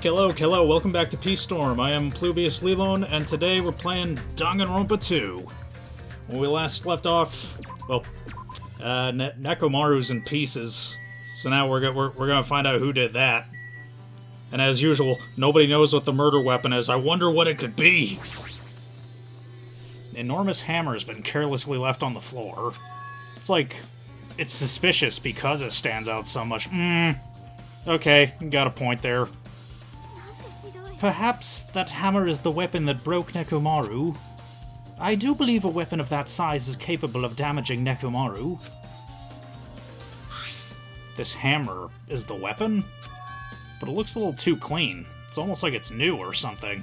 Hello, welcome back to Peace Storm. I am Pluvius Lilon, and today we're playing Danganronpa 2. When we last left off, well, Nekomaru's in pieces, so now we're gonna find out who did that. And as usual, nobody knows what the murder weapon is. I wonder what it could be. An enormous hammer has been carelessly left on the floor. It's suspicious because it stands out so much. Okay, got a point there. Perhaps that hammer is the weapon that broke Nekomaru. I do believe a weapon of that size is capable of damaging Nekomaru. This hammer is the weapon? But it looks a little too clean. It's almost like it's new or something.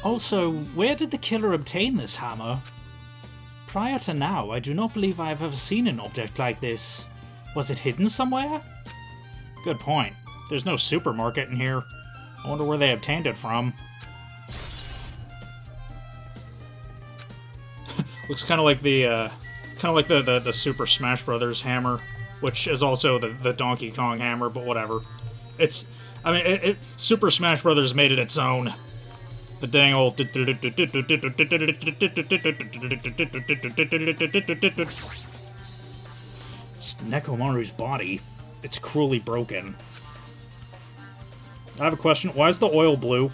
Also, where did the killer obtain this hammer? Prior to now, I do not believe I have ever seen an object like this. Was it hidden somewhere? Good point. There's no supermarket in here. I wonder where they obtained it from. Looks kind of like the Super Smash Brothers hammer, which is also the Donkey Kong hammer, but whatever. Super Smash Brothers made it its own. The dang old. It's Nekomaru's body. It's cruelly broken. I have a question. Why is the oil blue?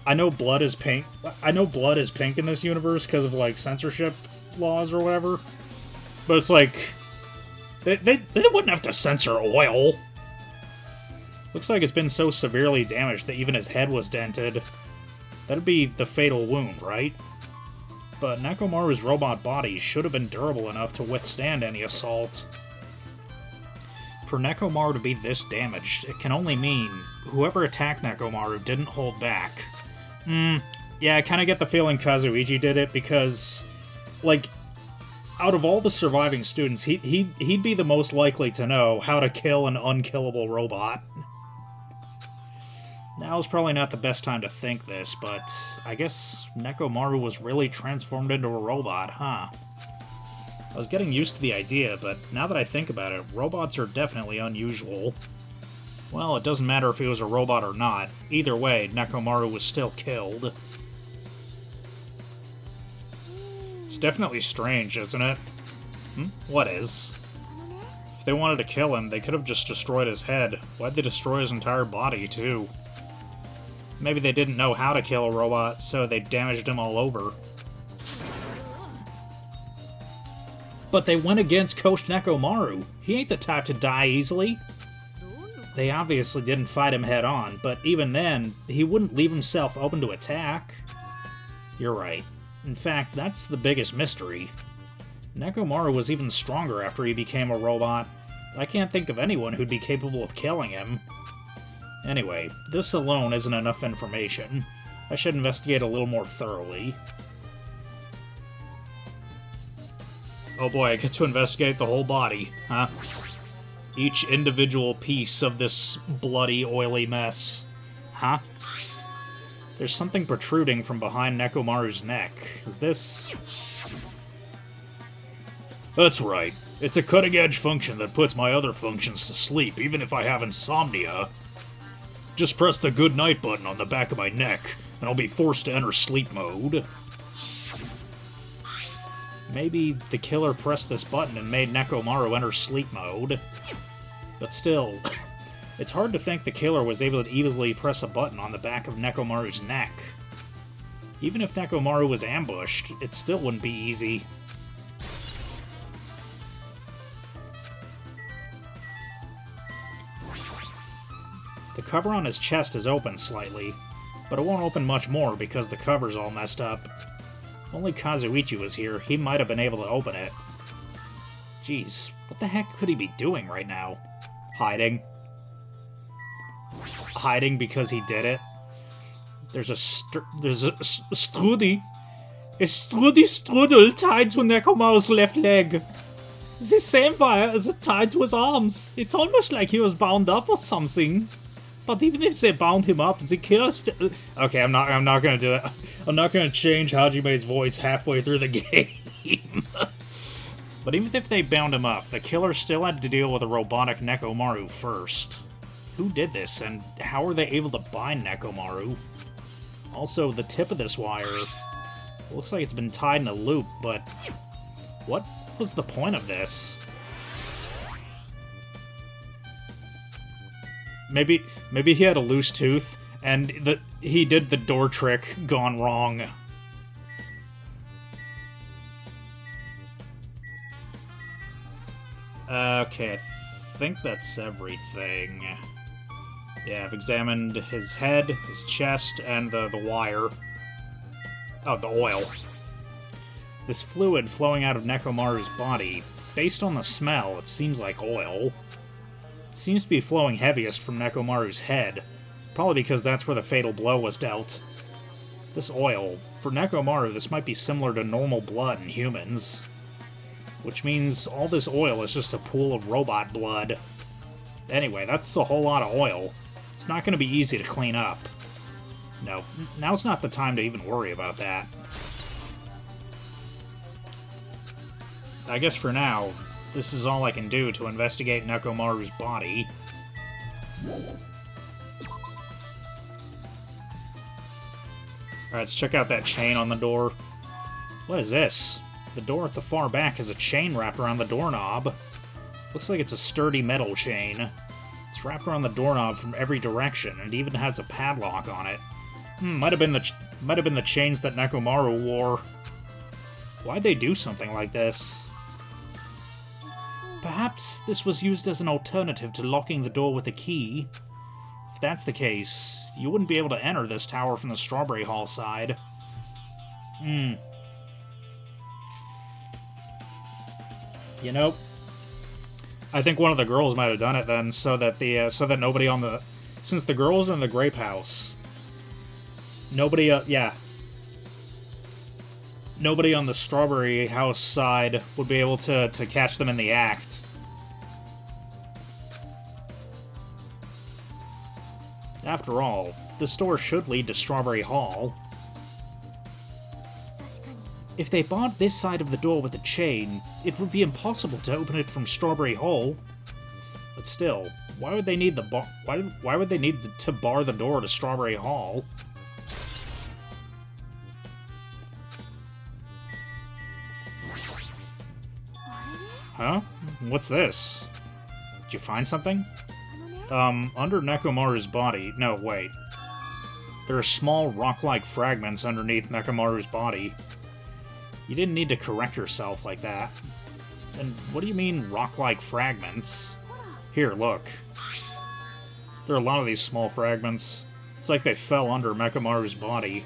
I know blood is pink. I know blood is pink in this universe because of, like, censorship laws or whatever. But it's like... They wouldn't have to censor oil. Looks like it's been so severely damaged that even his head was dented. That'd be the fatal wound, right? But Nekomaru's robot body should have been durable enough to withstand any assault. For Nekomaru to be this damaged, it can only mean whoever attacked Nekomaru didn't hold back. Yeah, I kind of get the feeling Kazuichi did it because, like, out of all the surviving students, he'd be the most likely to know how to kill an unkillable robot. Now's probably not the best time to think this, but I guess Nekomaru was really transformed into a robot, huh? I was getting used to the idea, but now that I think about it, robots are definitely unusual. Well, it doesn't matter if he was a robot or not. Either way, Nekomaru was still killed. It's definitely strange, isn't it? What is? If they wanted to kill him, they could have just destroyed his head. Why'd they destroy his entire body, too? Maybe they didn't know how to kill a robot, so they damaged him all over. But they went against Coach Nekomaru. He ain't the type to die easily. They obviously didn't fight him head-on, but even then, he wouldn't leave himself open to attack. You're right. In fact, that's the biggest mystery. Nekomaru was even stronger after he became a robot. I can't think of anyone who'd be capable of killing him. Anyway, this alone isn't enough information. I should investigate a little more thoroughly. Oh boy, I get to investigate the whole body, huh? Each individual piece of this bloody, oily mess. Huh? There's something protruding from behind Nekomaru's neck. Is this... That's right. It's a cutting-edge function that puts my other functions to sleep, even if I have insomnia. Just press the good night button on the back of my neck, and I'll be forced to enter sleep mode. Maybe the killer pressed this button and made Nekomaru enter sleep mode. But still, it's hard to think the killer was able to easily press a button on the back of Nekomaru's neck. Even if Nekomaru was ambushed, it still wouldn't be easy. The cover on his chest is open slightly, but it won't open much more because the cover's all messed up. If only Kazuichi was here, he might have been able to open it. Jeez, what the heck could he be doing right now? Hiding? Hiding because he did it? There's a strudel tied to Nekomaru's left leg. The same wire is tied to his arms. It's almost like he was bound up or something. But even if they bound him up, the killer still... Okay, I'm not gonna do that. I'm not gonna change Hajime's voice halfway through the game. But even if they bound him up, the killer still had to deal with a robotic Nekomaru first. Who did this, and how were they able to bind Nekomaru? Also, the tip of this wire looks like it's been tied in a loop, but what was the point of this? Maybe he had a loose tooth, and he did the door trick gone wrong. Okay, I think that's everything. Yeah, I've examined his head, his chest, and the wire. Oh, the oil. This fluid flowing out of Nekomaru's body, based on the smell, it seems like oil. It seems to be flowing heaviest from Nekomaru's head, probably because that's where the fatal blow was dealt. This oil, for Nekomaru, this might be similar to normal blood in humans. Which means all this oil is just a pool of robot blood. Anyway, that's a whole lot of oil. It's not going to be easy to clean up. No, now's not the time to even worry about that. I guess for now, this is all I can do to investigate Nekomaru's body. Alright, let's check out that chain on the door. What is this? The door at the far back has a chain wrapped around the doorknob. Looks like it's a sturdy metal chain. It's wrapped around the doorknob from every direction, and even has a padlock on it. Might have been the chains that Nekomaru wore. Why'd they do something like this? Perhaps this was used as an alternative to locking the door with a key. If that's the case, you wouldn't be able to enter this tower from the Strawberry Hall side. You know, I think one of the girls might have done it then, so that nobody on the... Since the girls are in the grape house, nobody on the Strawberry House side would be able to catch them in the act. After all, this door should lead to Strawberry Hall. If they barred this side of the door with a chain, it would be impossible to open it from Strawberry Hall. But still, why would they need why would they need to bar the door to Strawberry Hall? Huh? What's this? Did you find something? Under Nekomaru's body... No, wait. There are small rock-like fragments underneath Nekomaru's body. You didn't need to correct yourself like that. And what do you mean, rock-like fragments? Here, look. There are a lot of these small fragments. It's like they fell under Nekomaru's body.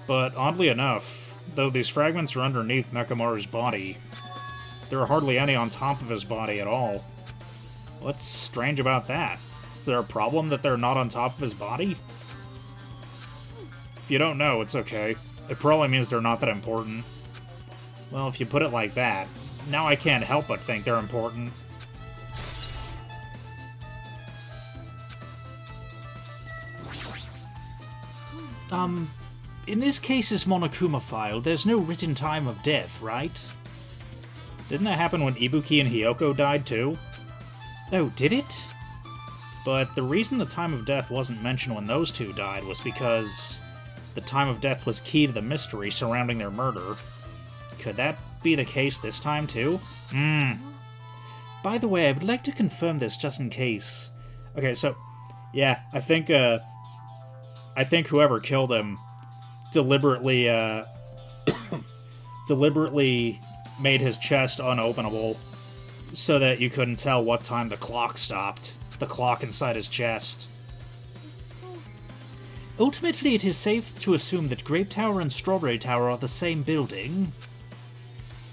But oddly enough, though these fragments are underneath Nekomaru's body, there are hardly any on top of his body at all. What's strange about that? Is there a problem that they're not on top of his body? If you don't know, it's okay. It probably means they're not that important. Well, if you put it like that, now I can't help but think they're important. In this case's Monokuma file, there's no written time of death, right? Didn't that happen when Ibuki and Hiyoko died too? Oh, did it? But the reason the time of death wasn't mentioned when those two died was because the time of death was key to the mystery surrounding their murder. Could that be the case this time too? By the way, I would like to confirm this just in case. Okay, so, yeah, I think whoever killed him deliberately made his chest unopenable so that you couldn't tell what time the clock stopped. The clock inside his chest. Ultimately, it is safe to assume that Grape Tower and Strawberry Tower are the same building.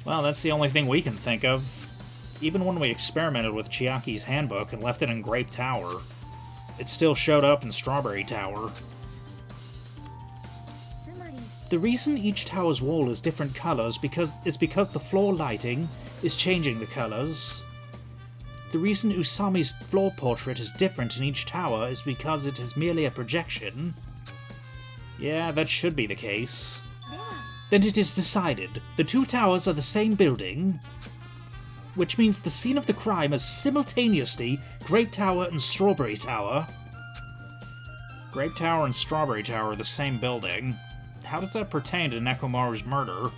Well, that's the only thing we can think of. Even when we experimented with Chiaki's handbook and left it in Grape Tower, it still showed up in Strawberry Tower. The reason each tower's wall is different colors is because the floor lighting is changing the colors. The reason Usami's floor portrait is different in each tower is because it is merely a projection. Yeah, that should be the case. Then it is decided. The two towers are the same building, which means the scene of the crime is simultaneously Grape Tower and Strawberry Tower. Grape Tower and Strawberry Tower are the same building. How does that pertain to Nekomaru's murder?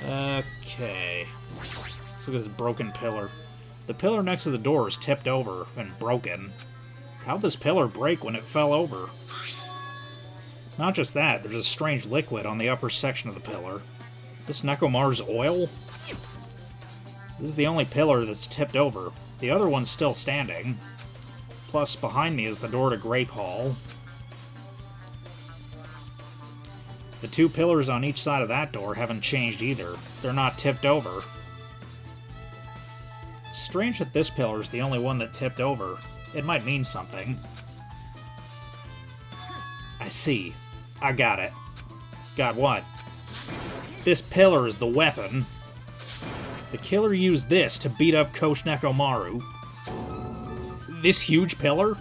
Okay. Let's look at this broken pillar. The pillar next to the door is tipped over and broken. How'd this pillar break when it fell over? Not just that, there's a strange liquid on the upper section of the pillar. Is this Nekomaru's oil? This is the only pillar that's tipped over. The other one's still standing. Plus, behind me is the door to Grape Hall. The two pillars on each side of that door haven't changed either. They're not tipped over. It's strange that this pillar is the only one that tipped over. It might mean something. I see. I got it. Got what? This pillar is the weapon. The killer used this to beat up Coach Nekomaru. This huge pillar?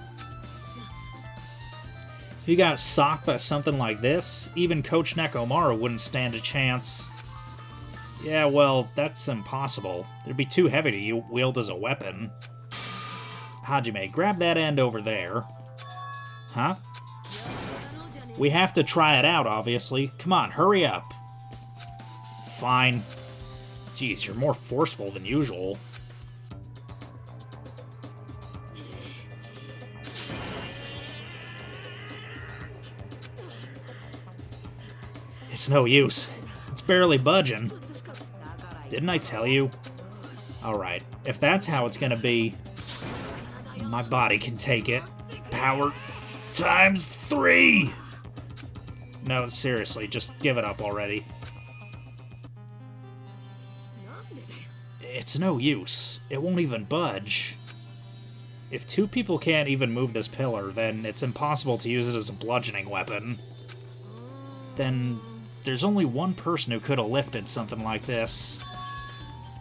If you got socked by something like this, even Coach Nekomaru wouldn't stand a chance. Yeah, well, that's impossible. It'd be too heavy to wield as a weapon. Hajime, grab that end over there. Huh? We have to try it out, obviously. Come on, hurry up. Fine. Jeez, you're more forceful than usual. It's no use. It's barely budging. Didn't I tell you? Alright, if that's how it's gonna be, my body can take it. Power times 3! No, seriously, just give it up already. It's no use. It won't even budge. If two people can't even move this pillar, then it's impossible to use it as a bludgeoning weapon. Then there's only one person who could have lifted something like this.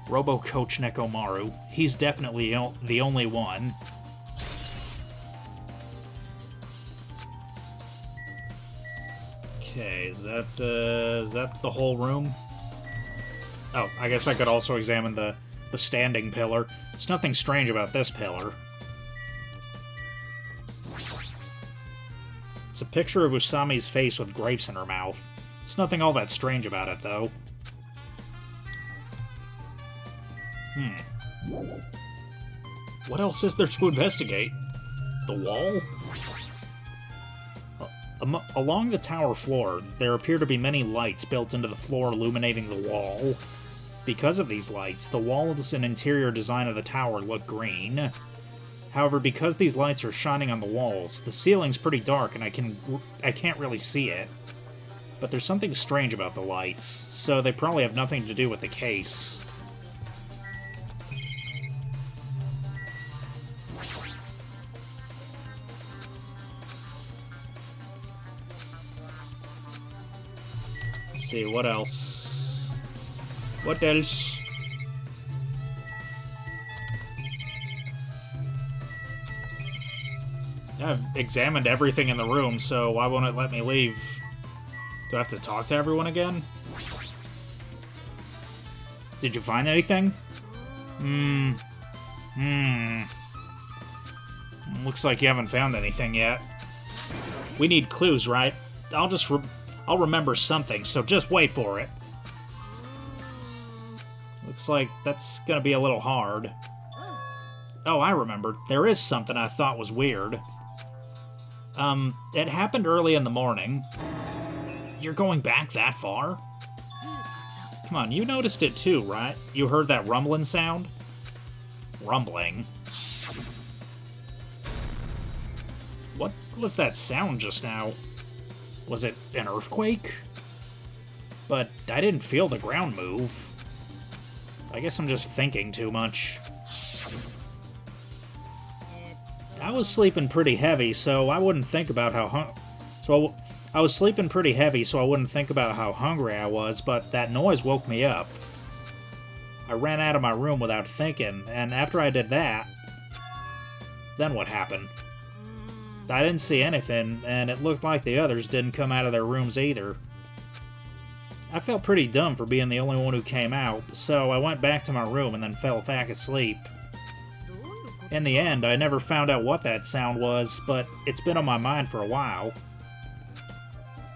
Robo Coach Nekomaru. He's definitely the only one. Okay, is that the whole room? Oh, I guess I could also examine the standing pillar. There's nothing strange about this pillar. It's a picture of Usami's face with grapes in her mouth. There's nothing all that strange about it, though. What else is there to investigate? The wall? Along the tower floor, there appear to be many lights built into the floor illuminating the wall. Because of these lights, the walls and interior design of the tower look green. However, because these lights are shining on the walls, the ceiling's pretty dark and I can't really see it. But there's something strange about the lights, so they probably have nothing to do with the case. Let's see, what else? What else? I've examined everything in the room, so why won't it let me leave? Do I have to talk to everyone again? Did you find anything? Looks like you haven't found anything yet. We need clues, right? I'll remember something, so just wait for it. Looks like that's gonna be a little hard. Oh, I remembered. There is something I thought was weird. It happened early in the morning. You're going back that far? Come on, you noticed it too, right? You heard that rumbling sound? Rumbling? What was that sound just now? Was it an earthquake? But I didn't feel the ground move. I guess I'm just thinking too much. I was sleeping pretty heavy, so I wouldn't think about how I was sleeping pretty heavy, so I wouldn't think about how hungry I was, but that noise woke me up. I ran out of my room without thinking, and after I did that... Then what happened? I didn't see anything, and it looked like the others didn't come out of their rooms either. I felt pretty dumb for being the only one who came out, so I went back to my room and then fell back asleep. In the end, I never found out what that sound was, but it's been on my mind for a while.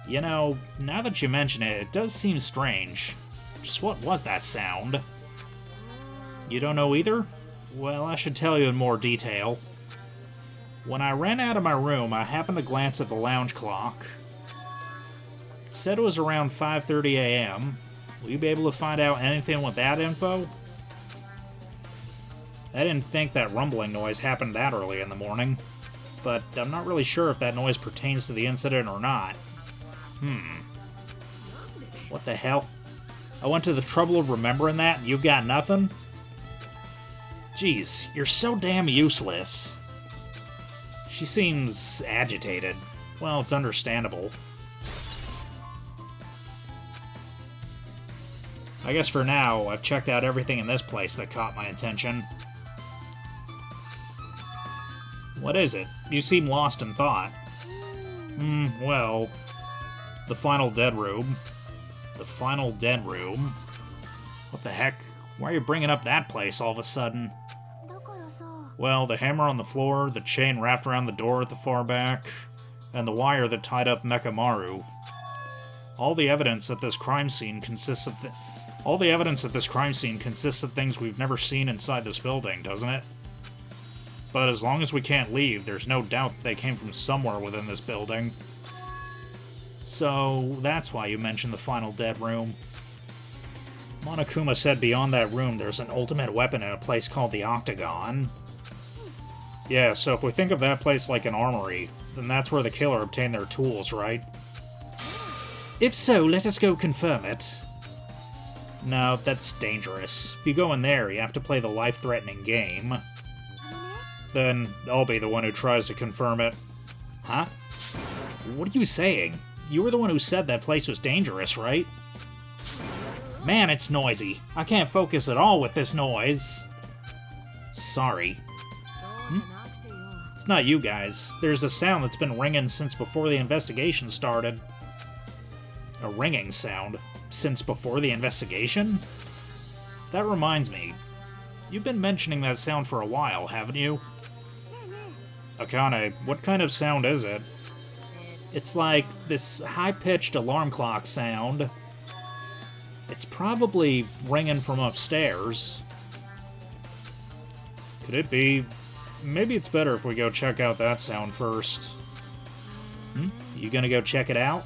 You know, now that you mention it, it does seem strange. Just what was that sound? You don't know either? Well, I should tell you in more detail. When I ran out of my room, I happened to glance at the lounge clock. It said it was around 5:30 a.m. Will you be able to find out anything with that info? I didn't think that rumbling noise happened that early in the morning, but I'm not really sure if that noise pertains to the incident or not. What the hell? I went to the trouble of remembering that, and you've got nothing? Jeez, you're so damn useless. She seems agitated. Well, it's understandable. I guess for now, I've checked out everything in this place that caught my attention. What is it? You seem lost in thought. Well... The final dead room. The final dead room? What the heck? Why are you bringing up that place all of a sudden? Well, the hammer on the floor, the chain wrapped around the door at the far back, and the wire that tied up Mekamaru. All the evidence at this crime scene consists of things we've never seen inside this building, doesn't it? But as long as we can't leave, there's no doubt that they came from somewhere within this building. So, that's why you mentioned the final dead room. Monokuma said beyond that room there's an ultimate weapon in a place called the Octagon. Yeah, so if we think of that place like an armory, then that's where the killer obtained their tools, right? If so, let us go confirm it. No, that's dangerous. If you go in there, you have to play the life-threatening game. Then I'll be the one who tries to confirm it. Huh? What are you saying? You were the one who said that place was dangerous, right? Man, it's noisy. I can't focus at all with this noise. Sorry. It's not you guys. There's a sound that's been ringing since before the investigation started. A ringing sound? Since before the investigation? That reminds me. You've been mentioning that sound for a while, haven't you? Akane, what kind of sound is it? It's like this high-pitched alarm clock sound. It's probably ringing from upstairs. Could it be... Maybe it's better if we go check out that sound first. You gonna go check it out?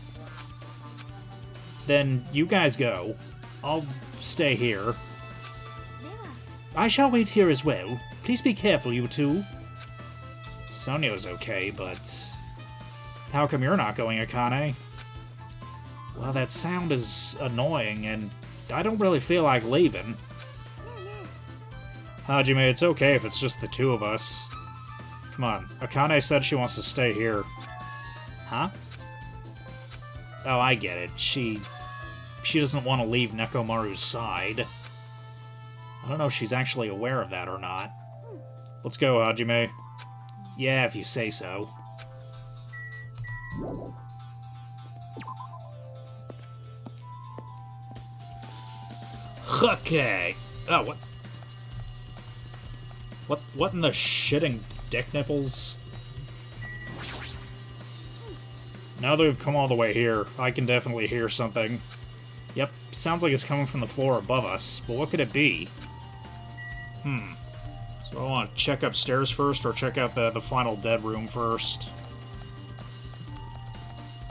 Then you guys go. I'll stay here. I shall wait here as well. Please be careful, you two. Sonyo's okay, but... How come you're not going, Akane? Well, that sound is annoying, and I don't really feel like leaving. Hajime, it's okay if it's just the two of us. Come on, Akane said she wants to stay here. Huh? Oh, I get it. She doesn't want to leave Nekomaru's side. I don't know if she's actually aware of that or not. Let's go, Hajime. Yeah, if you say so. Okay. Oh, what in the shitting dick nipples? Now that we've come all the way here, I can definitely hear something. Yep, sounds like it's coming from the floor above us, but what could it be? So I want to check upstairs first, or check out the final dead room first?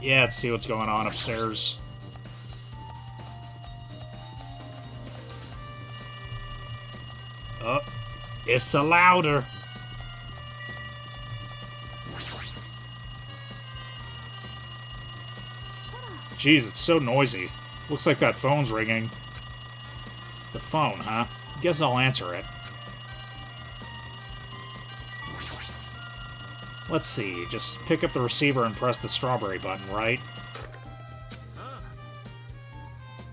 Yeah, let's see what's going on upstairs. Oh, it's a louder. Jeez, it's so noisy. Looks like that phone's ringing. The phone, huh? Guess I'll answer it. Let's see, just pick up the receiver and press the strawberry button, right?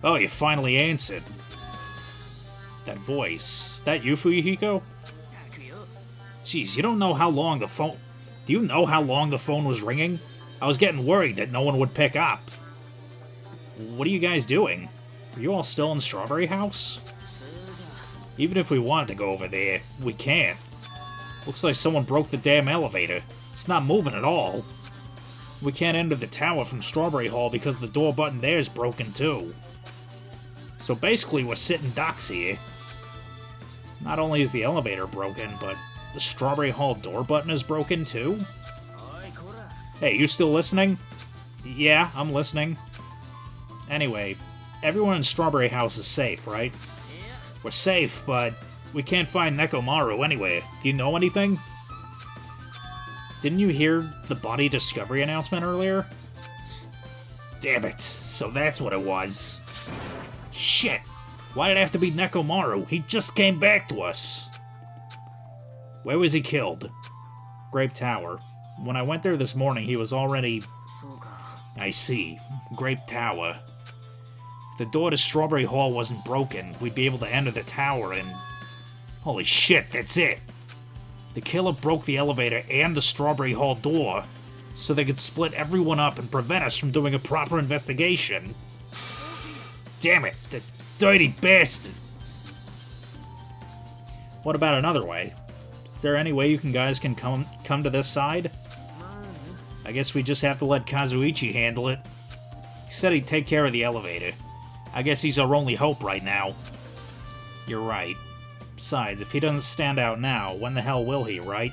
Oh, you finally answered. That voice. That you, Fuyuhiko? Jeez, you don't know how long the Do you know how long the phone was ringing? I was getting worried that no one would pick up. What are you guys doing? Are you all still in Strawberry House? Even if we wanted to go over there, we can't. Looks like someone broke the damn elevator. It's not moving at all. We can't enter the tower from Strawberry Hall because the door button there is broken too. So basically we're sitting ducks here. Not only is the elevator broken, but the Strawberry Hall door button is broken too? Hey, you still listening? Yeah, I'm listening. Anyway, everyone in Strawberry House is safe, right? We're safe, but we can't find Nekomaru anyway. Do you know anything? Didn't you hear the body discovery announcement earlier? Damn it, so that's what it was. Shit! Why did it have to be Nekomaru? He just came back to us! Where was he killed? Grape Tower. When I went there this morning, he was already... I see. Grape Tower. If the door to Strawberry Hall wasn't broken, we'd be able to enter the tower and... Holy shit, that's it! The killer broke the elevator and the Strawberry Hall door so they could split everyone up and prevent us from doing a proper investigation. Damn it, the dirty bastard! What about another way? Is there any way you guys can come to this side? I guess we just have to let Kazuichi handle it. He said he'd take care of the elevator. I guess he's our only hope right now. You're right. Besides, if he doesn't stand out now, when the hell will he, right?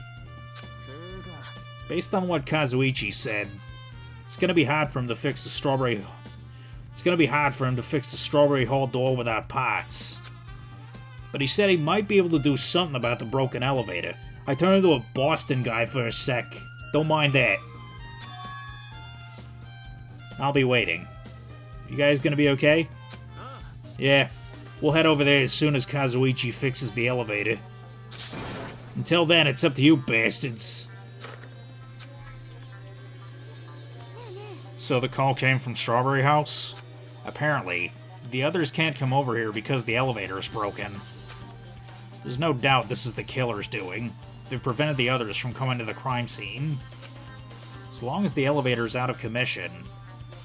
Based on what Kazuichi said, it's gonna be hard for him to fix the Strawberry Hall door without parts. But he said he might be able to do something about the broken elevator. I turned into a Boston guy for a sec. Don't mind that. I'll be waiting. You guys gonna be okay? Yeah. We'll head over there as soon as Kazuichi fixes the elevator. Until then, it's up to you bastards. So the call came from Strawberry House? Apparently, the others can't come over here because the elevator is broken. There's no doubt this is the killer's doing. They've prevented the others from coming to the crime scene. As long as the elevator's out of commission,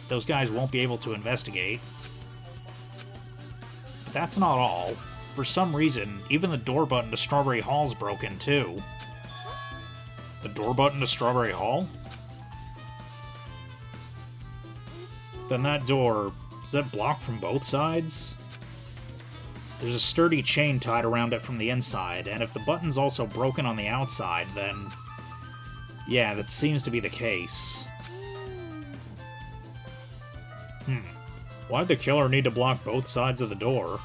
those guys won't be able to investigate. But that's not all. For some reason, even the door button to Strawberry Hall's broken too. The door button to Strawberry Hall? Then that door, is that blocked from both sides? There's a sturdy chain tied around it from the inside, and if the button's also broken on the outside, then... yeah, that seems to be the case. Why'd the killer need to block both sides of the door?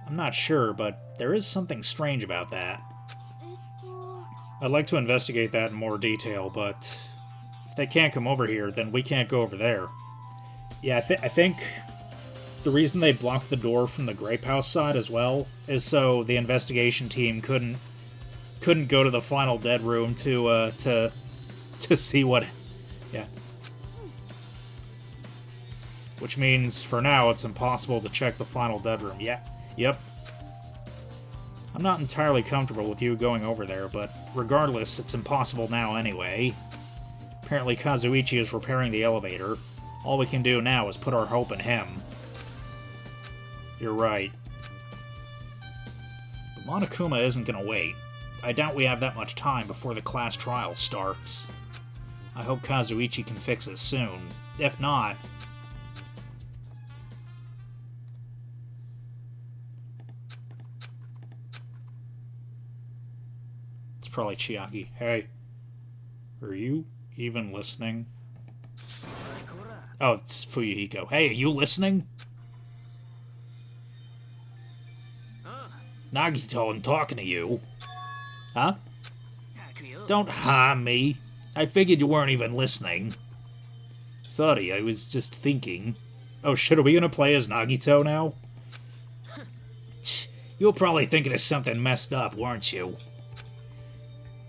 I'm not sure, but there is something strange about that. I'd like to investigate that in more detail, but if they can't come over here, then we can't go over there. Yeah, I think the reason they blocked the door from the Grape House side as well is so the investigation team couldn't go to the final dead room to see what... yeah. Which means, for now, it's impossible to check the final dead room. Yeah, yep. I'm not entirely comfortable with you going over there, but regardless, it's impossible now anyway. Apparently Kazuichi is repairing the elevator. All we can do now is put our hope in him. You're right. But Monokuma isn't gonna wait. I doubt we have that much time before the class trial starts. I hope Kazuichi can fix it soon. If not... it's probably Chiaki. Hey. Are you even listening? Oh, it's Fuyuhiko. Hey, are you listening? Nagito, I'm talking to you. Huh? Don't harm me. I figured you weren't even listening. Sorry, I was just thinking. Oh shit, are we gonna play as Nagito now? You were probably thinking of something messed up, weren't you?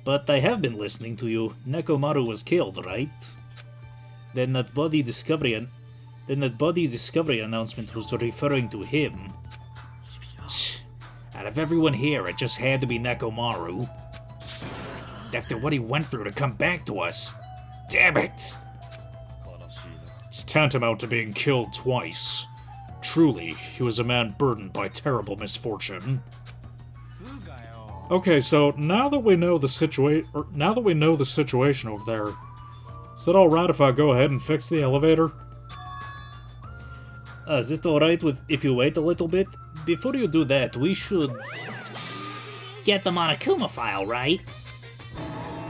But I have been listening to you. Nekomaru was killed, right? Then that body discovery announcement was referring to him. Out of everyone here, it just had to be Nekomaru. After what he went through to come back to us. Damn it! It's tantamount to being killed twice. Truly, he was a man burdened by terrible misfortune. Okay, so now that we know the situation over there, is it alright if I go ahead and fix the elevator? Is it alright if you wait a little bit? Before you do that, we should get the Monokuma file, right?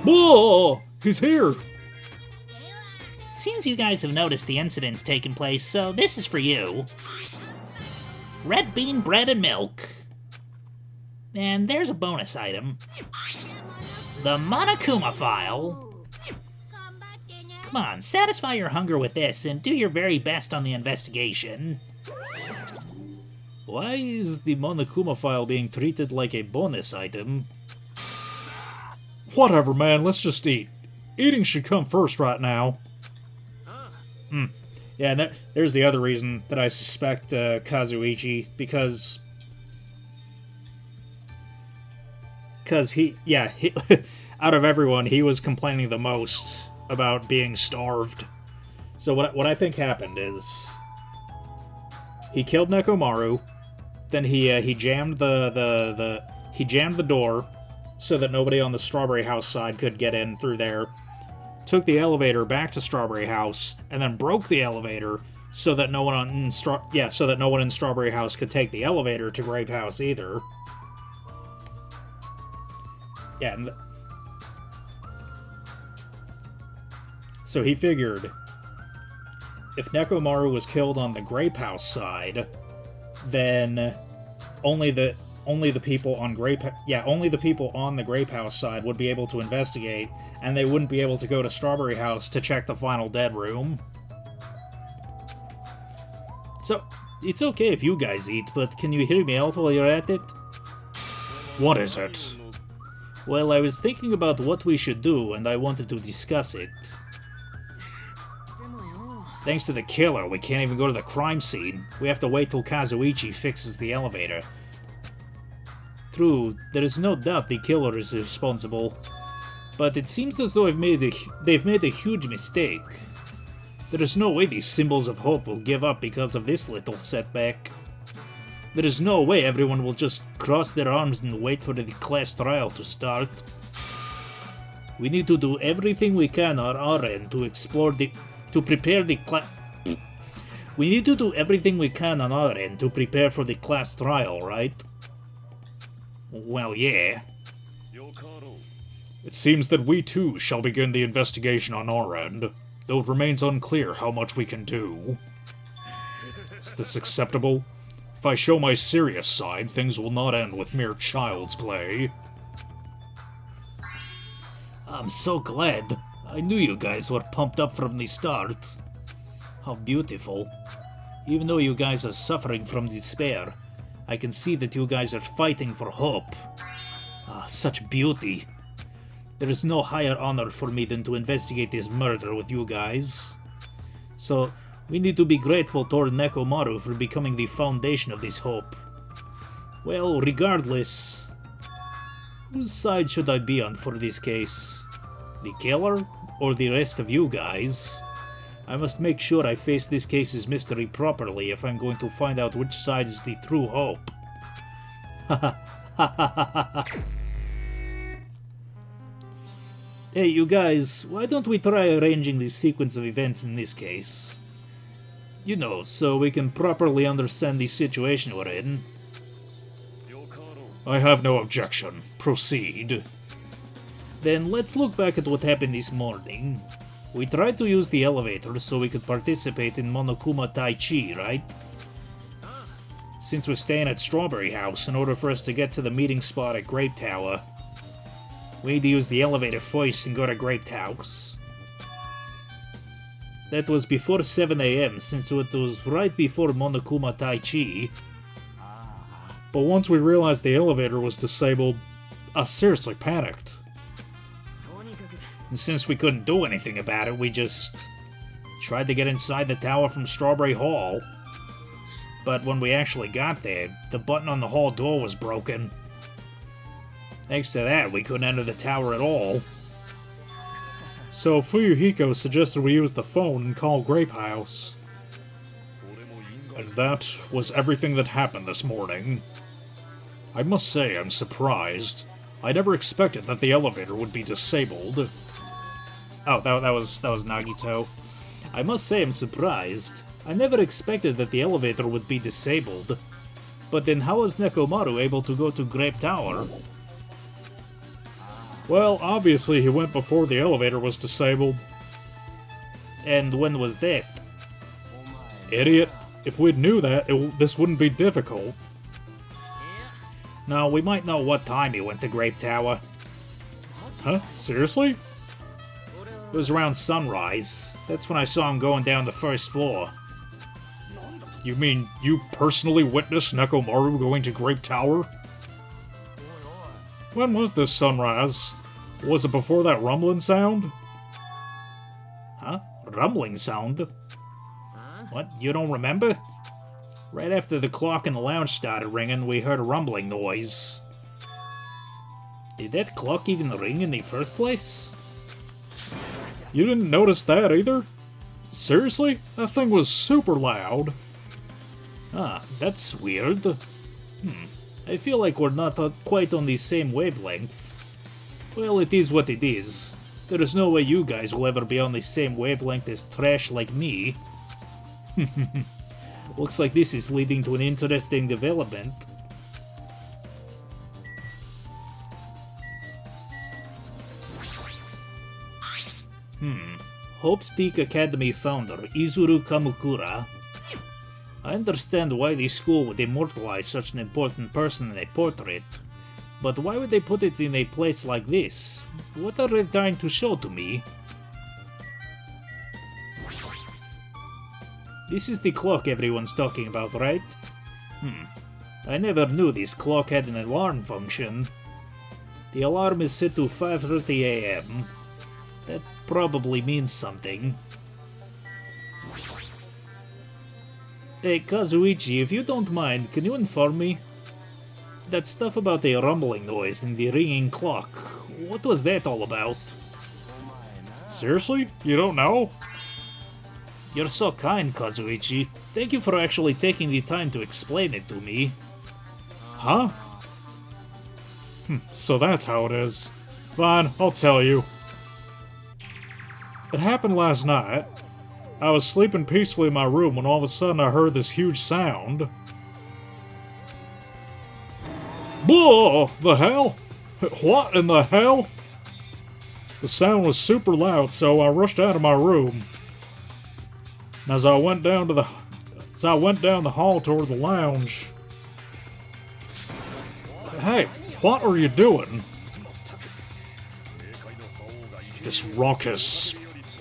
Whoa! He's here! Seems you guys have noticed the incidents taking place, so this is for you. Red bean bread and milk. And there's a bonus item. The Monokuma file. Come on, satisfy your hunger with this and do your very best on the investigation. Why is the Monokuma file being treated like a bonus item? Whatever, man, let's just eat. Eating should come first right now. Yeah, and there's the other reason that I suspect Kazuichi, because he out of everyone, he was complaining the most about being starved. So what I think happened is he killed Nekomaru, then he jammed the door so that nobody on the Strawberry House side could get in through there. Took the elevator back to Strawberry House, and then broke the elevator so that no one in Strawberry House could take the elevator to Grape House either. Yeah, and so he figured if Nekomaru was killed on the Grape House side, then only the people on the Grape House side would be able to investigate, and they wouldn't be able to go to Strawberry House to check the final dead room. So, it's okay if you guys eat, but can you hear me out while you're at it? What is it? Well, I was thinking about what we should do, and I wanted to discuss it. Thanks to the killer, we can't even go to the crime scene. We have to wait till Kazuichi fixes the elevator. True, there is no doubt the killer is responsible, but it seems as though they've made a huge mistake. There is no way these symbols of hope will give up because of this little setback. There is no way everyone will just cross their arms and wait for the class trial to start. We need to do everything we can on our end We need to do everything we can on our end to prepare for the class trial, right? Well, yeah. It seems that we too shall begin the investigation on our end, though it remains unclear how much we can do. Is this acceptable? If I show my serious side, things will not end with mere child's play. I'm so glad. I knew you guys were pumped up from the start. How beautiful. Even though you guys are suffering from despair, I can see that you guys are fighting for hope. Ah, such beauty. There is no higher honor for me than to investigate this murder with you guys. So, we need to be grateful toward Nekomaru for becoming the foundation of this hope. Well, regardless, whose side should I be on for this case? The killer or the rest of you guys? I must make sure I face this case's mystery properly if I'm going to find out which side is the true hope. Hey, you guys, why don't we try arranging the sequence of events in this case? You know, so we can properly understand the situation we're in. I have no objection. Proceed. Then let's look back at what happened this morning. We tried to use the elevator so we could participate in Monokuma Tai Chi, right? Since we're staying at Strawberry House, in order for us to get to the meeting spot at Grape Tower, we need to use the elevator first and go to Grape House. That was before 7 AM, since it was right before Monokuma Tai Chi. But once we realized the elevator was disabled, I seriously panicked. And since we couldn't do anything about it, we just tried to get inside the tower from Strawberry Hall. But when we actually got there, the button on the hall door was broken. Thanks to that, we couldn't enter the tower at all. So Fuyuhiko suggested we use the phone and call Grape House. And that was everything that happened this morning. I must say I'm surprised. I never expected that the elevator would be disabled. Oh, that was Nagito. I must say I'm surprised. I never expected that the elevator would be disabled. But then how was Nekomaru able to go to Grape Tower? Well, obviously he went before the elevator was disabled. And when was that? Idiot. If we'd knew that, this wouldn't be difficult. No, we might know what time he went to Grape Tower. Huh? Seriously? It was around sunrise. That's when I saw him going down the first floor. You mean you personally witnessed Nekomaru going to Grape Tower? When was this sunrise? Was it before that rumbling sound? Huh? Rumbling sound? What, you don't remember? Right after the clock in the lounge started ringing, we heard a rumbling noise. Did that clock even ring in the first place? You didn't notice that either? Seriously? That thing was super loud. Ah, that's weird. I feel like we're not quite on the same wavelength. Well, it is what it is. There is no way you guys will ever be on the same wavelength as trash like me. Looks like this is leading to an interesting development. Hope's Peak Academy founder, Izuru Kamukura. I understand why the school would immortalize such an important person in a portrait, but why would they put it in a place like this? What are they trying to show to me? This is the clock everyone's talking about, right? I never knew this clock had an alarm function. The alarm is set to 5:30 AM. That probably means something. Hey, Kazuichi, if you don't mind, can you inform me? That stuff about the rumbling noise and the ringing clock, what was that all about? Seriously? You don't know? You're so kind, Kazuichi. Thank you for actually taking the time to explain it to me. Huh? So that's how it is. Fine, I'll tell you. It happened last night. I was sleeping peacefully in my room when all of a sudden I heard this huge sound. Whoa! The hell? What in the hell? The sound was super loud, so I rushed out of my room. And as I went down the hall toward the lounge. Hey, what are you doing? This ruckus.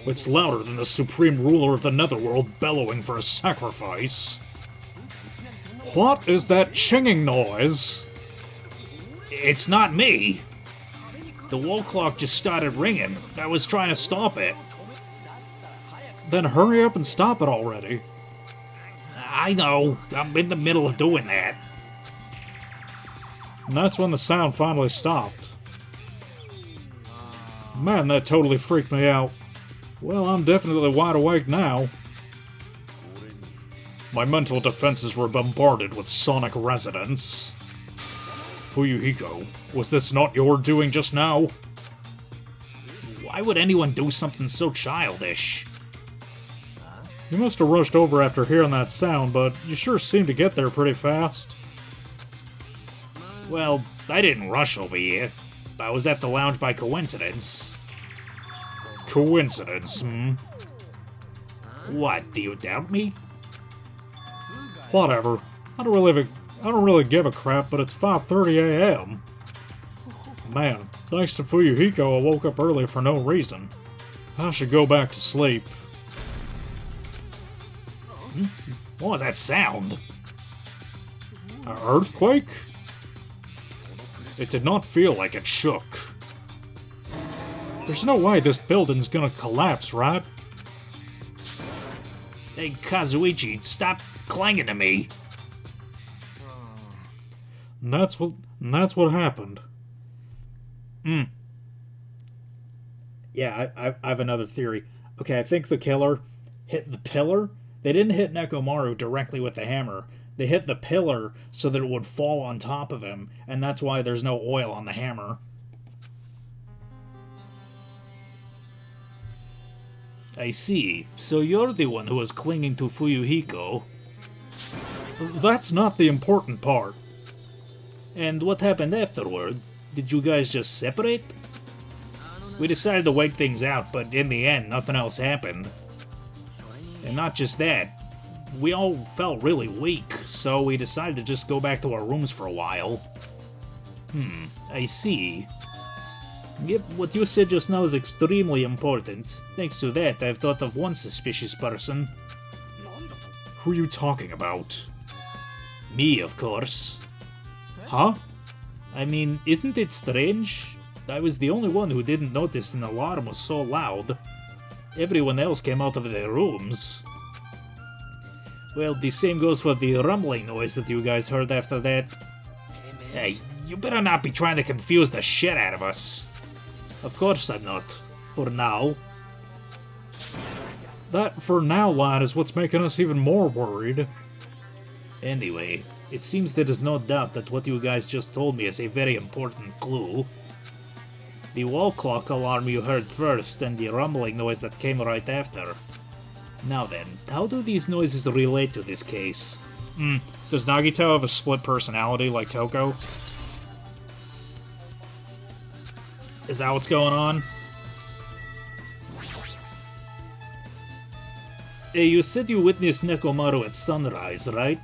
It's louder than the supreme ruler of the netherworld bellowing for a sacrifice. What is that chinging noise? It's not me. The wall clock just started ringing. I was trying to stop it. Then hurry up and stop it already. I know. I'm in the middle of doing that. And that's when the sound finally stopped. Man, that totally freaked me out. Well, I'm definitely wide awake now. My mental defenses were bombarded with sonic resonance. Fuyuhiko, was this not your doing just now? Why would anyone do something so childish? You must have rushed over after hearing that sound, but you sure seemed to get there pretty fast. Well, I didn't rush over here. I was at the lounge by coincidence. Coincidence, What, do you doubt me? Whatever. I don't really give a crap, but it's 5:30 AM. Man, thanks to Fuyuhiko, I woke up early for no reason. I should go back to sleep. What was that sound? An earthquake? It did not feel like it shook. There's no way this building's gonna collapse, right? Hey, Kazuichi, stop clanging to me. And that's what happened. Yeah, I have another theory. Okay, I think the killer hit the pillar. They didn't hit Nekomaru directly with the hammer. They hit the pillar so that it would fall on top of him, and that's why there's no oil on the hammer. I see. So you're the one who was clinging to Fuyuhiko. That's not the important part. And what happened afterward? Did you guys just separate? We decided to wait things out, but in the end, nothing else happened. And not just that, we all felt really weak, so we decided to just go back to our rooms for a while. I see. Yep, what you said just now is extremely important. Thanks to that, I've thought of one suspicious person. Who are you talking about? Me, of course. Huh? I mean, isn't it strange? I was the only one who didn't notice an alarm was so loud. Everyone else came out of their rooms. Well, the same goes for the rumbling noise that you guys heard after that. Hey, you better not be trying to confuse the shit out of us. Of course I'm not. For now. That "for now" line is what's making us even more worried. Anyway, it seems there is no doubt that what you guys just told me is a very important clue. The wall clock alarm you heard first, and the rumbling noise that came right after. Now then, how do these noises relate to this case? Does Nagito have a split personality like Toko? Is that what's going on? Hey, you said you witnessed Nekomaru at sunrise, right?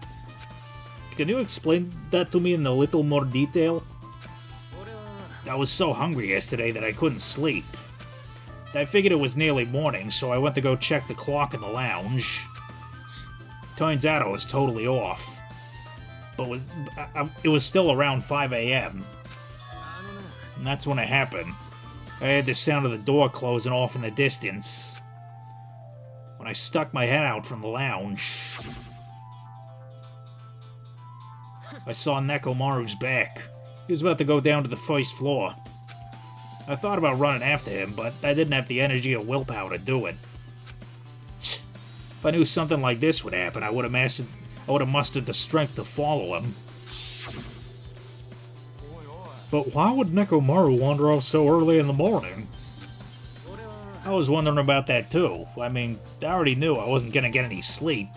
Can you explain that to me in a little more detail? I was so hungry yesterday that I couldn't sleep. I figured it was nearly morning, so I went to go check the clock in the lounge. Turns out I was totally off. But it was still around 5 a.m. And that's when it happened. I had the sound of the door closing off in the distance. When I stuck my head out from the lounge, I saw Nekomaru's back. He was about to go down to the first floor. I thought about running after him, but I didn't have the energy or willpower to do it. If I knew something like this would happen, I would have mustered the strength to follow him. But why would Nekomaru wander off so early in the morning? I was wondering about that too. I mean, I already knew I wasn't gonna get any sleep.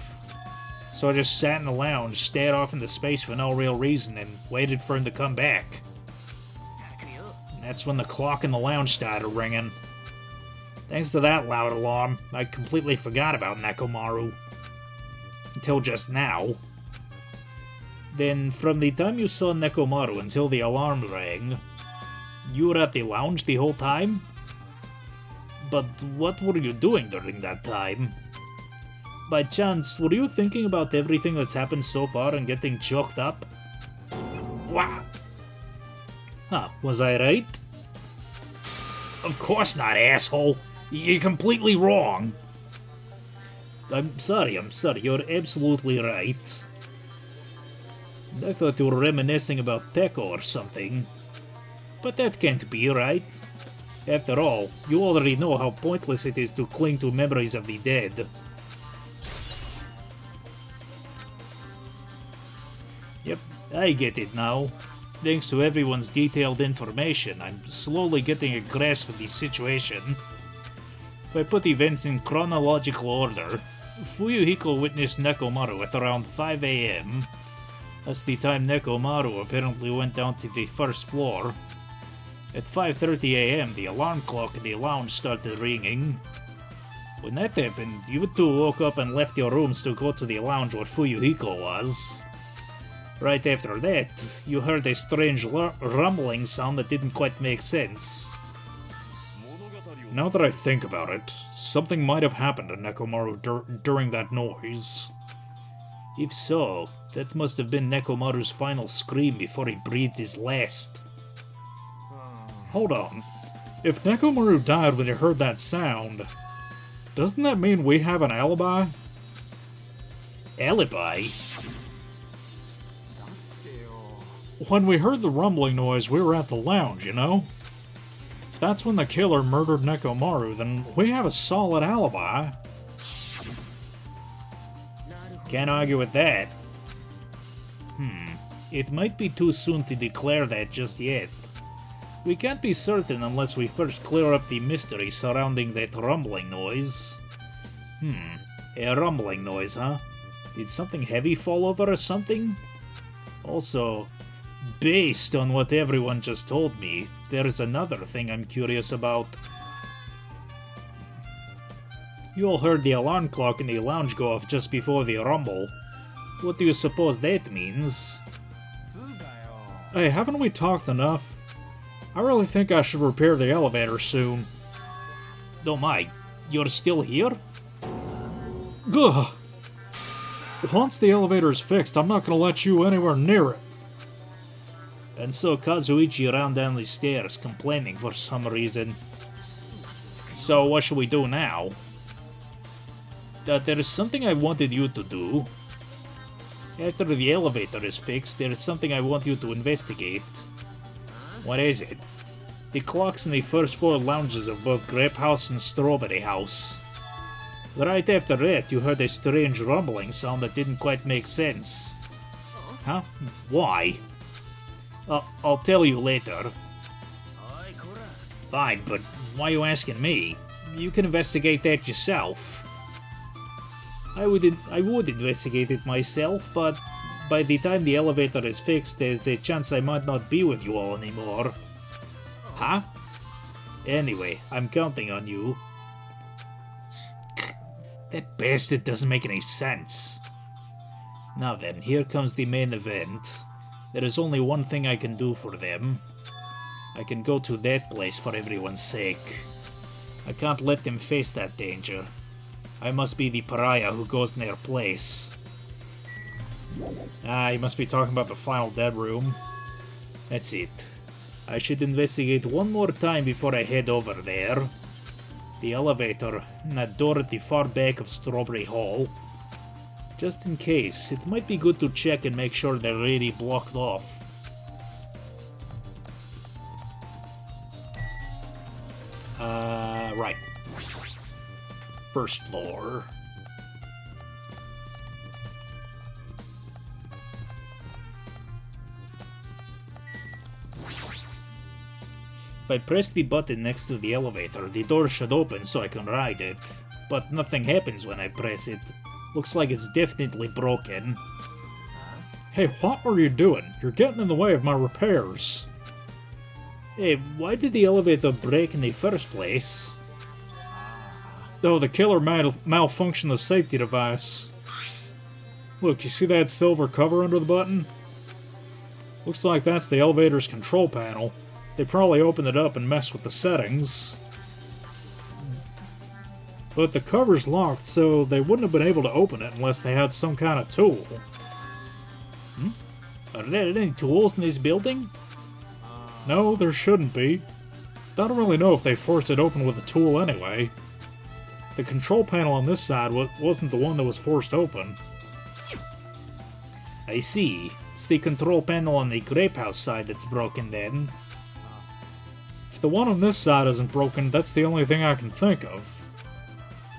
So I just sat in the lounge, stared off into space for no real reason, and waited for him to come back. And that's when the clock in the lounge started ringing. Thanks to that loud alarm, I completely forgot about Nekomaru. Until just now. Then, from the time you saw Nekomaru until the alarm rang, you were at the lounge the whole time? But what were you doing during that time? By chance, were you thinking about everything that's happened so far and getting choked up? Wow! Huh, was I right? Of course not, asshole! You're completely wrong! I'm sorry, you're absolutely right. I thought you were reminiscing about Peko or something. But that can't be right. After all, you already know how pointless it is to cling to memories of the dead. Yep, I get it now. Thanks to everyone's detailed information, I'm slowly getting a grasp of the situation. If I put events in chronological order, Fuyuhiko witnessed Nekomaru at around 5 a.m. That's the time Nekomaru apparently went down to the first floor. At 5:30 a.m., the alarm clock in the lounge started ringing. When that happened, you two woke up and left your rooms to go to the lounge where Fuyuhiko was. Right after that, you heard a strange rumbling sound that didn't quite make sense. Now that I think about it, something might have happened to Nekomaru during that noise. If so, that must have been Nekomaru's final scream before he breathed his last. Hold on. If Nekomaru died when he heard that sound, doesn't that mean we have an alibi? Alibi? When we heard the rumbling noise, we were at the lounge, you know? If that's when the killer murdered Nekomaru, then we have a solid alibi. Can't argue with that. It might be too soon to declare that just yet. We can't be certain unless we first clear up the mystery surrounding that rumbling noise. A rumbling noise, huh? Did something heavy fall over or something? Also, based on what everyone just told me, there's another thing I'm curious about. You all heard the alarm clock in the lounge go off just before the rumble. What do you suppose that means? Hey, haven't we talked enough? I really think I should repair the elevator soon. Oh my, you're still here? Ugh. Once the elevator's fixed, I'm not gonna let you anywhere near it. And so Kazuichi ran down the stairs, complaining for some reason. So what should we do now? There is something I wanted you to do. After the elevator is fixed, there is something I want you to investigate. What is it? The clocks in the first floor lounges of both Grape House and Strawberry House. Right after that, you heard a strange rumbling sound that didn't quite make sense. Huh? Why? I'll tell you later. Fine, but why are you asking me? You can investigate that yourself. I would investigate it myself, but by the time the elevator is fixed, there's a chance I might not be with you all anymore. Huh? Anyway, I'm counting on you. That bastard doesn't make any sense. Now then, here comes the main event. There is only one thing I can do for them. I can go to that place for everyone's sake. I can't let them face that danger. I must be the pariah who goes in their place. You must be talking about the final dead room. That's it. I should investigate one more time before I head over there. The elevator, and that door at the far back of Strawberry Hall. Just in case, it might be good to check and make sure they're really blocked off. Right. First floor. If I press the button next to the elevator, the door should open so I can ride it. But nothing happens when I press it. Looks like it's definitely broken. Hey, what are you doing? You're getting in the way of my repairs. Hey, why did the elevator break in the first place? Oh, the killer malfunctioned the safety device. Look, you see that silver cover under the button? Looks like that's the elevator's control panel. They probably opened it up and messed with the settings. But the cover's locked, so they wouldn't have been able to open it unless they had some kind of tool. Are there any tools in this building? No, there shouldn't be. I don't really know if they forced it open with a tool anyway. The control panel on this side wasn't the one that was forced open. I see. It's the control panel on the Grape House side that's broken then. If the one on this side isn't broken, that's the only thing I can think of.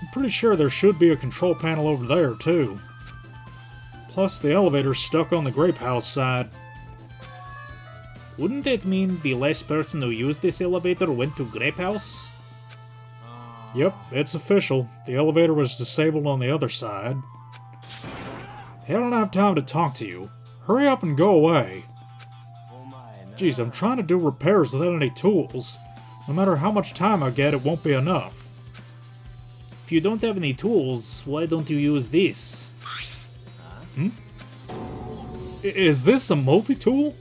I'm pretty sure there should be a control panel over there, too. Plus, the elevator's stuck on the Grape House side. Wouldn't that mean the last person who used this elevator went to Grape House? Yep, it's official. The elevator was disabled on the other side. Hey, I don't have time to talk to you. Hurry up and go away. Geez, I'm trying to do repairs without any tools. No matter how much time I get, it won't be enough. If you don't have any tools, why don't you use this? Is this a multi-tool?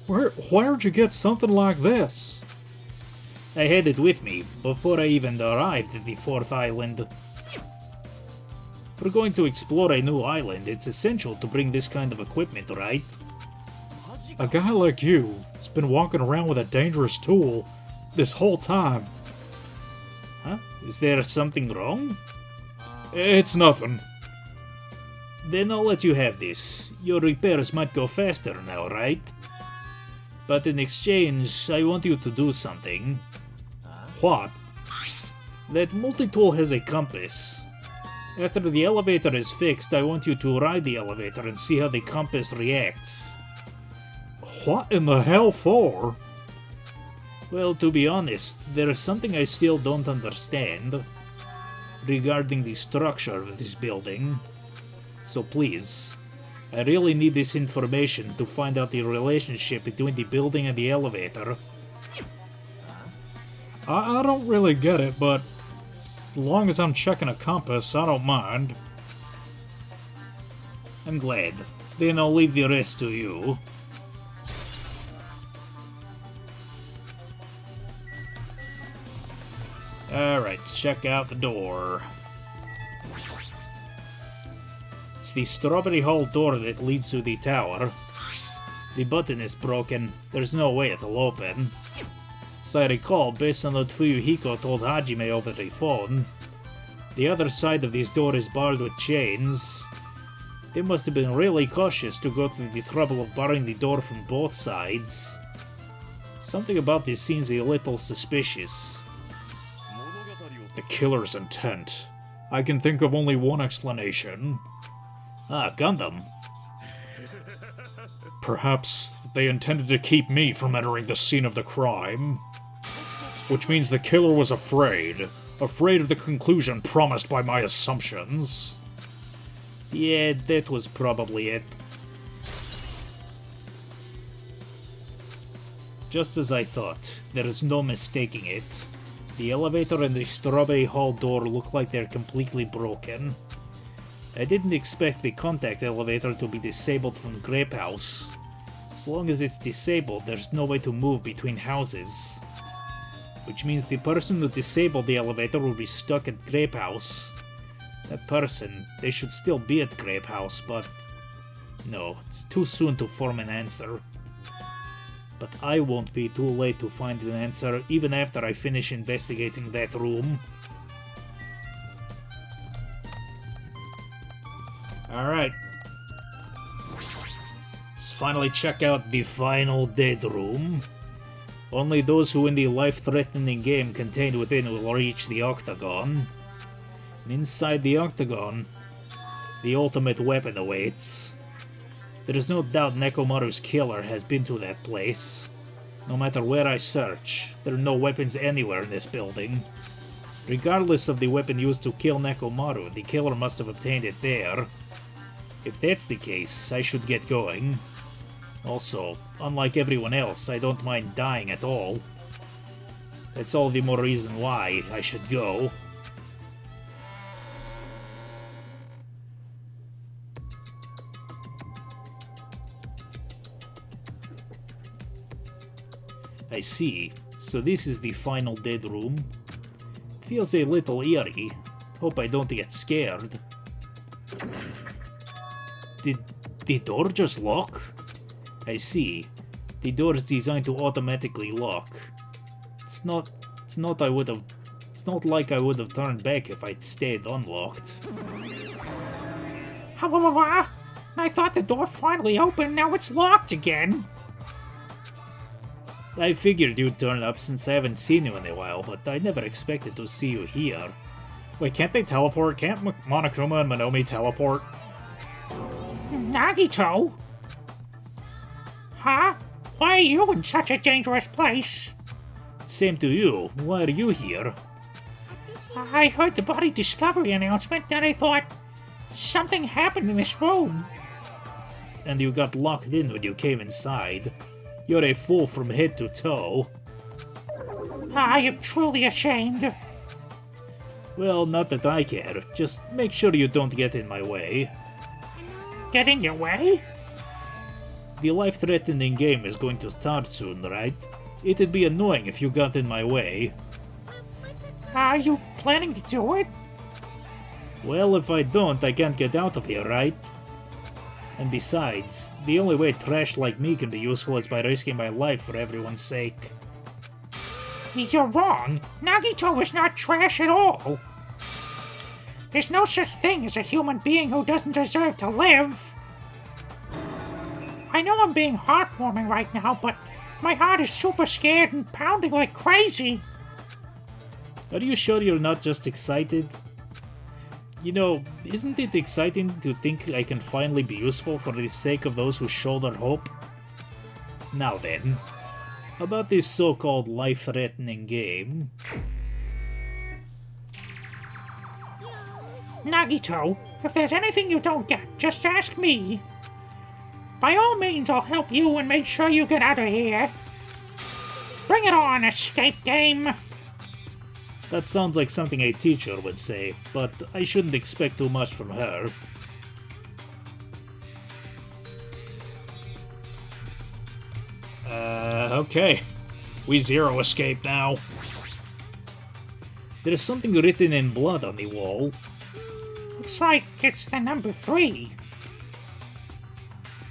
Where'd you get something like this? I had it with me before I even arrived at the 4th island. If we're going to explore a new island, it's essential to bring this kind of equipment, right? A guy like you has been walking around with a dangerous tool this whole time. Huh? Is there something wrong? It's nothing. Then I'll let you have this. Your repairs might go faster now, right? But in exchange, I want you to do something. What? That multi-tool has a compass. After the elevator is fixed, I want you to ride the elevator and see how the compass reacts. What in the hell for? Well, to be honest, there is something I still don't understand regarding the structure of this building. So please, I really need this information to find out the relationship between the building and the elevator. I don't really get it, but as long as I'm checking a compass, I don't mind. I'm glad. Then I'll leave the rest to you. Alright, let's check out the door. It's the Strawberry Hall door that leads to the tower. The button is broken. There's no way it'll open. As I recall, based on what Fuyuhiko told Hajime over the phone, the other side of this door is barred with chains. They must have been really cautious to go through the trouble of barring the door from both sides. Something about this seems a little suspicious. The killer's intent. I can think of only one explanation. Ah, Gundam. Perhaps they intended to keep me from entering the scene of the crime. Which means the killer was afraid. Afraid of the conclusion promised by my assumptions. Yeah, that was probably it. Just as I thought, there is no mistaking it. The elevator and the Strawberry Hall door look like they're completely broken. I didn't expect the contact elevator to be disabled from Grape House. As long as it's disabled, there's no way to move between houses. Which means the person who disabled the elevator will be stuck at Grape House. That person, they should still be at Grape House, but... no, it's too soon to form an answer. But I won't be too late to find an answer, even after I finish investigating that room. Alright. Let's finally check out the final dead room. Only those who win the life-threatening game contained within will reach the octagon. And inside the octagon, the ultimate weapon awaits. There is no doubt Nekomaru's killer has been to that place. No matter where I search, there are no weapons anywhere in this building. Regardless of the weapon used to kill Nekomaru, the killer must have obtained it there. If that's the case, I should get going. Also, unlike everyone else, I don't mind dying at all. That's all the more reason why I should go. I see. So this is the final dead room. It feels a little eerie. Hope I don't get scared. Did the door just lock? I see. The door is designed to automatically lock. It's not like I would have turned back if I'd stayed unlocked. I thought the door finally opened, now it's locked again. I figured you'd turn up since I haven't seen you in a while, but I never expected to see you here. Wait, can't they teleport? Can't Monokuma and Monomi teleport? Nagito? Huh? Why are you in such a dangerous place? Same to you. Why are you here? I heard the body discovery announcement, and I thought something happened in this room. And you got locked in when you came inside. You're a fool from head to toe. I am truly ashamed. Well, not that I care. Just make sure you don't get in my way. Get in your way? The life-threatening game is going to start soon, right? It'd be annoying if you got in my way. Are you planning to do it? Well, if I don't, I can't get out of here, right? And besides, the only way trash like me can be useful is by risking my life for everyone's sake. You're wrong. Nagito is not trash at all. There's no such thing as a human being who doesn't deserve to live. I know I'm being heartwarming right now, but my heart is super scared and pounding like crazy. Are you sure you're not just excited? You know, isn't it exciting to think I can finally be useful for the sake of those who shoulder hope? Now then, about this so-called life-threatening game. Nagito, if there's anything you don't get, just ask me. By all means, I'll help you and make sure you get out of here. Bring it on, escape game! That sounds like something a teacher would say, but I shouldn't expect too much from her. Okay. We zero escape now. There's something written in blood on the wall. Looks like it's the number 3.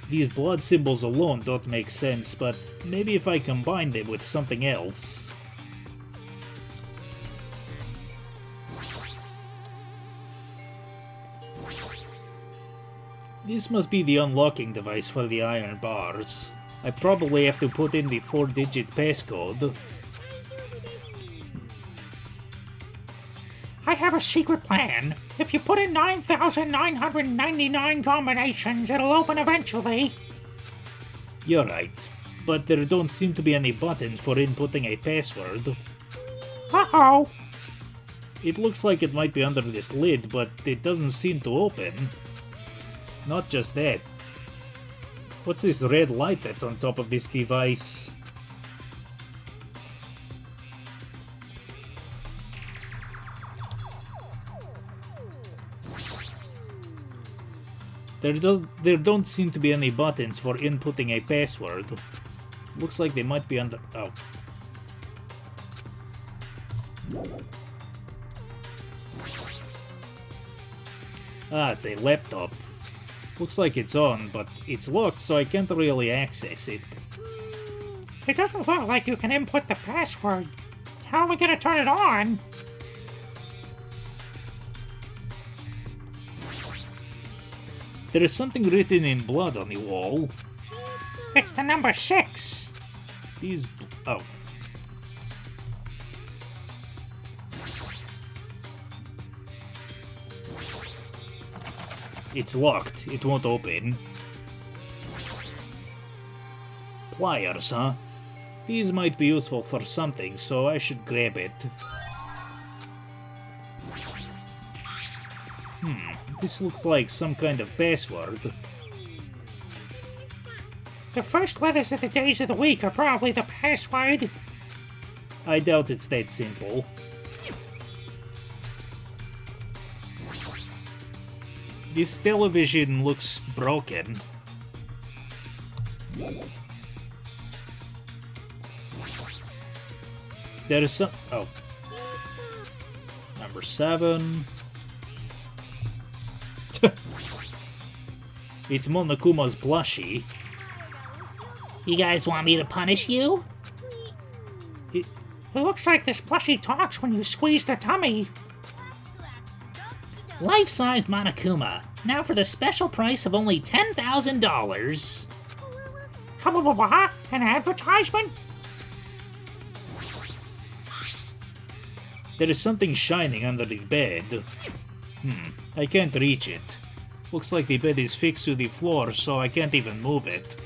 These blood symbols alone don't make sense, but maybe if I combine them with something else. This must be the unlocking device for the iron bars. I probably have to put in the 4-digit passcode. I have a secret plan. If you put in 9,999 combinations, it'll open eventually. You're right, but there don't seem to be any buttons for inputting a password. Uh-oh. It looks like it might be under this lid, but it doesn't seem to open. Not just that. What's this red light that's on top of this device? There don't seem to be any buttons for inputting a password. Looks like they might be under... oh. Ah, it's a laptop. Looks like it's on, but it's locked, so I can't really access it. It doesn't look like you can input the password. How are we gonna turn it on? There is something written in blood on the wall. It's the number 6. These... oh. It's locked. It won't open. Pliers, huh? These might be useful for something, so I should grab it. This looks like some kind of password. The first letters of the days of the week are probably the password. I doubt it's that simple. This television looks broken. There is some... oh. Number 7. It's Monokuma's plushie. You guys want me to punish you? It looks like this plushie talks when you squeeze the tummy. Life-sized Monokuma. Now for the special price of only $10,000. An advertisement? There is something shining under the bed. I can't reach it. Looks like the bed is fixed to the floor, so I can't even move it.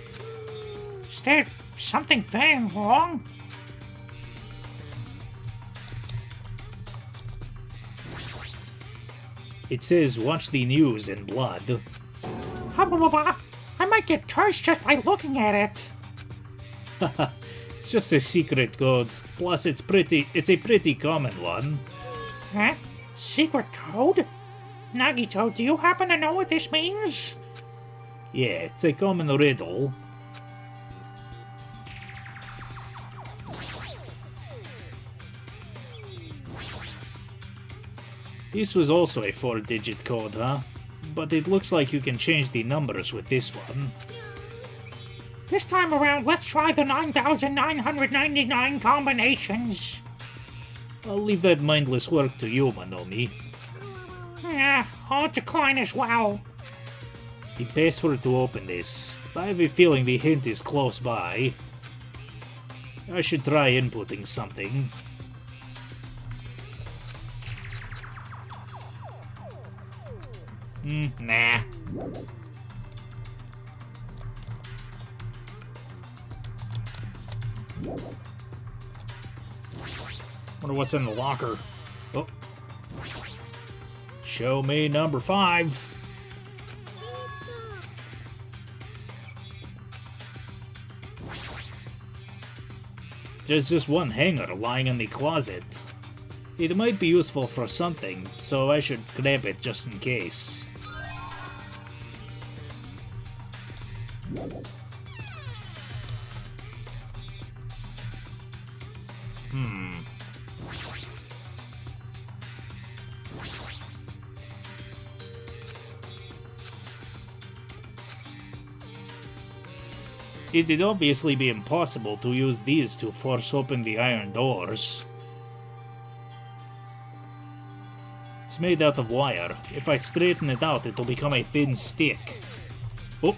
Is there something very wrong? It says, watch the news in blood. I might get cursed just by looking at it. It's just a secret code. Plus, it's a pretty common one. Huh? Secret code? Nagito, do you happen to know what this means? Yeah, it's a common riddle. This was also a 4-digit code, huh? But it looks like you can change the numbers with this one. This time around, let's try the 9,999 combinations. I'll leave that mindless work to you, Manomi. Yeah, I'll decline as well. The password to open this. I have a feeling the hint is close by. I should try inputting something. Nah. Wonder what's in the locker. Oh. Show me number 5. There's just one hanger lying in the closet. It might be useful for something, so I should grab it just in case. It would obviously be impossible to use these to force open the iron doors. It's made out of wire. If I straighten it out, it'll become a thin stick. Oh!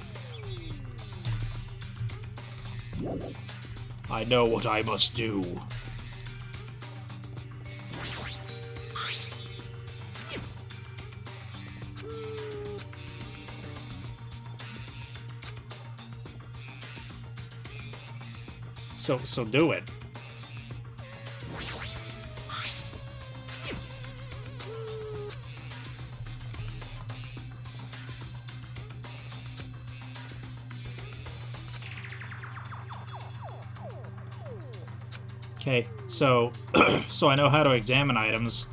I know what I must do. So do it. Okay, so so I know how to examine items,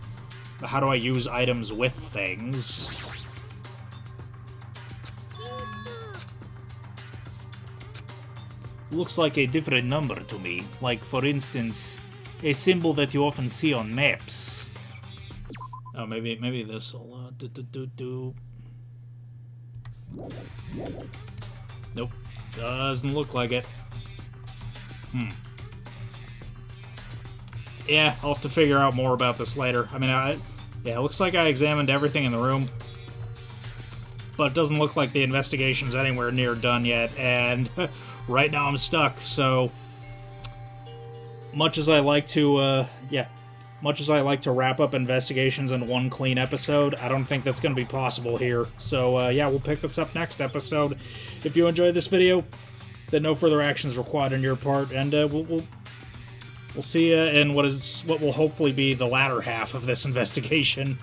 but how do I use items with things? Looks like a different number to me. Like, for instance, a symbol that you often see on maps. Oh, maybe this'll do. Nope, doesn't look like it. Yeah, I'll have to figure out more about this later. I mean, yeah, it looks like I examined everything in the room, but it doesn't look like the investigation's anywhere near done yet, and right now I'm stuck, so much as I like to, much as I like to wrap up investigations in one clean episode, I don't think that's going to be possible here. So, yeah, we'll pick this up next episode. If you enjoyed this video, then no further actions required on your part, and we'll see you in what will hopefully be the latter half of this investigation.